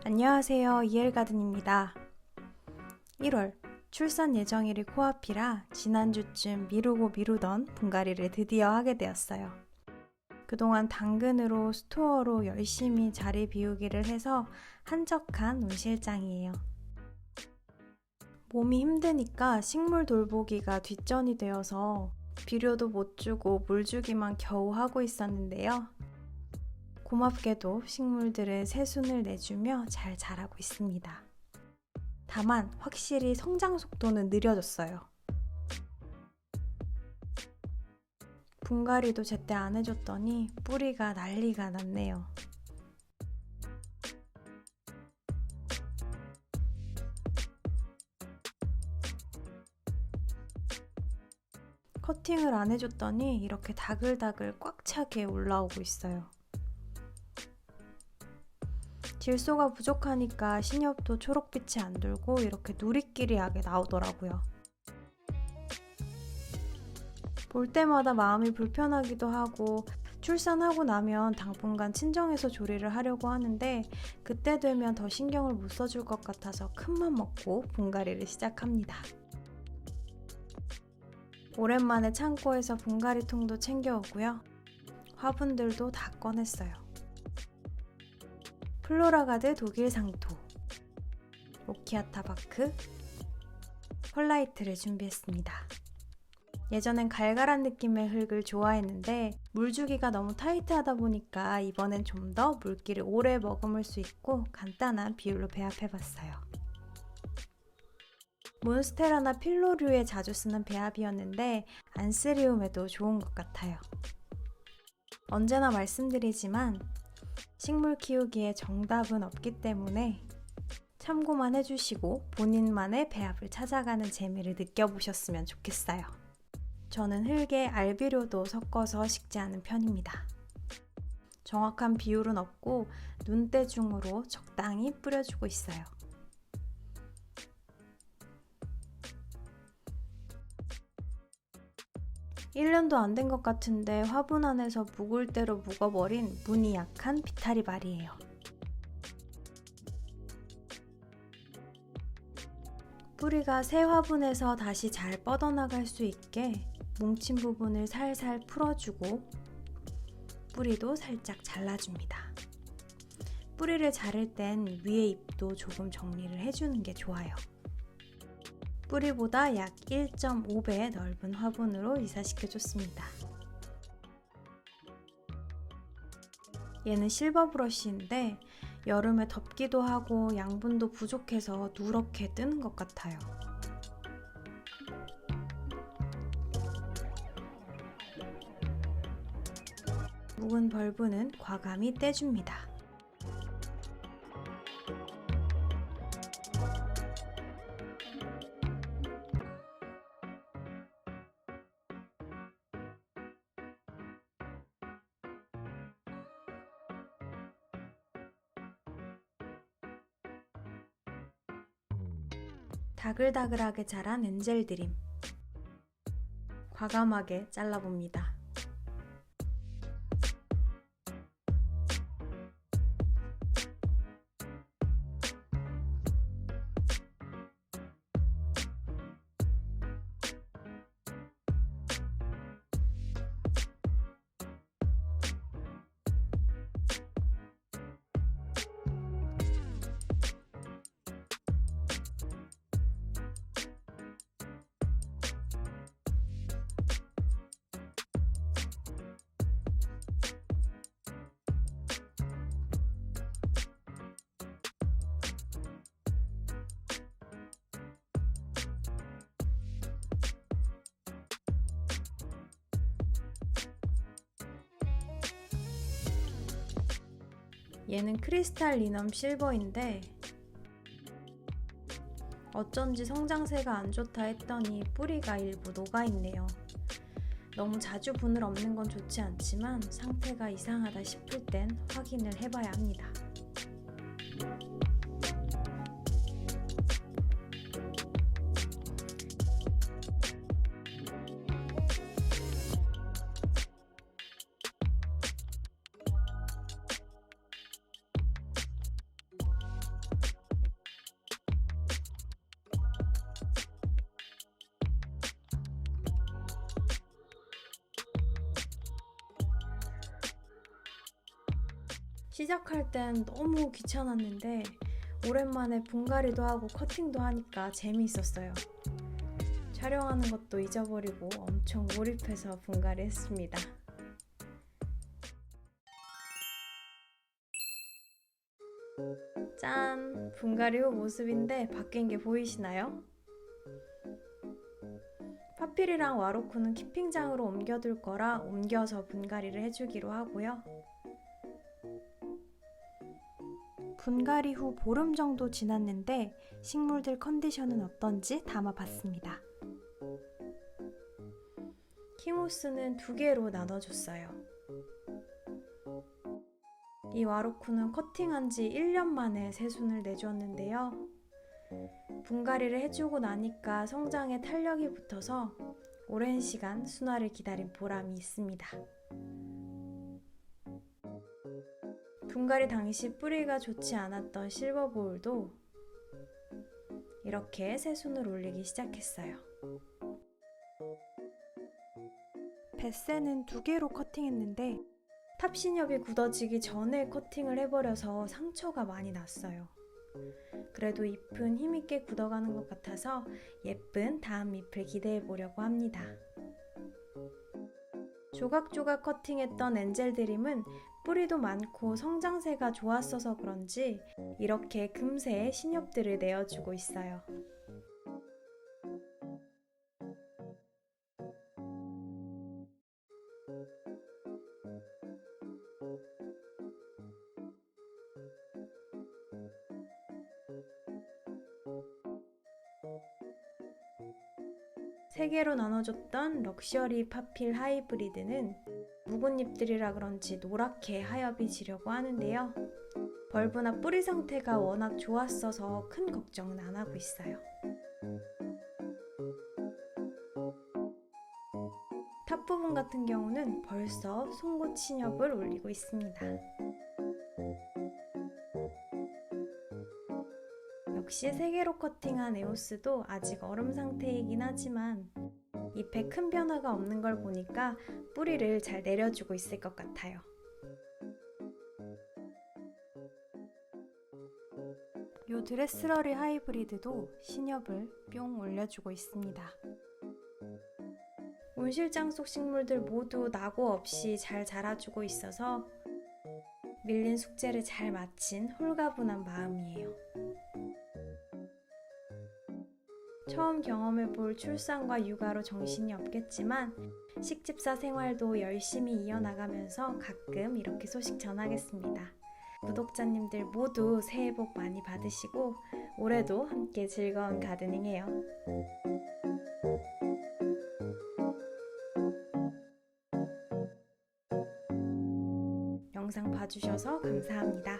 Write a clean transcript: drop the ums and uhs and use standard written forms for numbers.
안녕하세요. 이엘가든입니다. 1월 출산 예정일이 코앞이라 지난주쯤 미루던 분갈이를 드디어 하게 되었어요. 그동안 당근으로 스토어로 열심히 자리 비우기를 해서 한적한 운실장이에요. 몸이 힘드니까 식물 돌보기가 뒷전이 되어서 비료도 못 주고 물 주기만 겨우 하고 있었는데요. 고맙게도 식물들은 새순을 내주며 잘 자라고 있습니다. 다만 확실히 성장 속도는 느려졌어요. 분갈이도 제때 안 해줬더니 뿌리가 난리가 났네요. 커팅을 안 해줬더니 이렇게 다글다글 꽉 차게 올라오고 있어요. 질소가 부족하니까 신엽도 초록빛이 안 돌고 이렇게 누리끼리하게 나오더라고요. 볼 때마다 마음이 불편하기도 하고 출산하고 나면 당분간 친정에서 조리를 하려고 하는데 그때 되면 더 신경을 못 써줄 것 같아서 큰맘 먹고 분갈이를 시작합니다. 오랜만에 창고에서 분갈이통도 챙겨오고요. 화분들도 다 꺼냈어요. 플로라가드 독일 상토, 오키아타바크, 펄라이트를 준비했습니다. 예전엔 갈갈한 느낌의 흙을 좋아했는데 물주기가 너무 타이트하다 보니까 이번엔 좀 더 물기를 오래 머금을 수 있고 간단한 비율로 배합해봤어요. 몬스테라나 필로류에 자주 쓰는 배합이었는데 안스리움에도 좋은 것 같아요. 언제나 말씀드리지만 식물 키우기에 정답은 없기 때문에 참고만 해주시고 본인만의 배합을 찾아가는 재미를 느껴보셨으면 좋겠어요. 저는 흙에 알비료도 섞어서 식재하는 편입니다. 정확한 비율은 없고 눈대중으로 적당히 뿌려주고 있어요. (1년도) 안 된 것 같은데 화분 안에서 묵을 대로 묵어버린 문이 약한 비타리발이에요. 뿌리가 새 화분에서 다시 잘 뻗어나갈 수 있게 뭉친 부분을 살살 풀어주고 뿌리도 살짝 잘라줍니다. 뿌리를 자를 땐 위에 잎도 조금 정리를 해주는 게 좋아요. 뿌리보다 약 1.5배 넓은 화분으로 이사시켜줬습니다. 얘는 실버 브러쉬인데 여름에 덥기도 하고 양분도 부족해서 누렇게 뜨는 것 같아요. 묵은 벌브는 과감히 떼줍니다. 다글다글하게 자란 엔젤드림 과감하게 잘라봅니다. 얘는 크리스탈 리넘 실버인데 어쩐지 성장세가 안 좋다 했더니 뿌리가 일부 녹아있네요. 너무 자주 분을 엎는 건 좋지 않지만 상태가 이상하다 싶을 땐 확인을 해봐야 합니다. 시작할 땐 너무 귀찮았는데 오랜만에 분갈이도 하고 커팅도 하니까 재미있었어요. 촬영하는 것도 잊어버리고 엄청 몰입해서 분갈이 했습니다. 짠! 분갈이 후 모습인데 바뀐 게 보이시나요? 파필이랑 와로쿠는 키핑장으로 옮겨둘 거라 옮겨서 분갈이를 해주기로 하고요. 분갈이 후 보름 정도 지났는데 식물들 컨디션은 어떤지 담아봤습니다. 키모스는 2개로 나눠줬어요. 이 와로쿠는 커팅한 지 1년 만에 새순을 내주었는데요. 분갈이를 해주고 나니까 성장에 탄력이 붙어서 오랜 시간 순화를 기다린 보람이 있습니다. 분갈이 당시 뿌리가 좋지 않았던 실버보울도 이렇게 새순을 올리기 시작했어요. 베세는 2개로 커팅했는데 탑신엽이 굳어지기 전에 커팅을 해버려서 상처가 많이 났어요. 그래도 잎은 힘있게 굳어가는 것 같아서 예쁜 다음 잎을 기대해 보려고 합니다. 조각조각 커팅했던 엔젤드림은 뿌리도 많고 성장세가 좋았어서 그런지 이렇게 금세 신엽들을 내어주고 있어요. 세 개로 나눠줬던 럭셔리 파필 하이브리드는 묵은 잎들이라 그런지 노랗게 하엽이 지려고 하는데요. 벌브나 뿌리 상태가 워낙 좋았어서 큰 걱정은 안 하고 있어요. 탑 부분 같은 경우는 벌써 송곳 신엽을 올리고 있습니다. 역시 3개로 커팅한 에오스도 아직 얼음 상태이긴 하지만 잎에 큰 변화가 없는 걸 보니까 뿌리를 잘 내려주고 있을 것 같아요. 요 드레스러리 하이브리드도 신엽을 뿅 올려주고 있습니다. 온실장 속 식물들 모두 낙오 없이 잘 자라주고 있어서 밀린 숙제를 잘 마친 홀가분한 마음이에요. 처음 경험해볼 출산과 육아로 정신이 없겠지만 식집사 생활도 열심히 이어나가면서 가끔 이렇게 소식 전하겠습니다. 구독자님들 모두 새해 복 많이 받으시고 올해도 함께 즐거운 가드닝 해요. 영상 봐주셔서 감사합니다.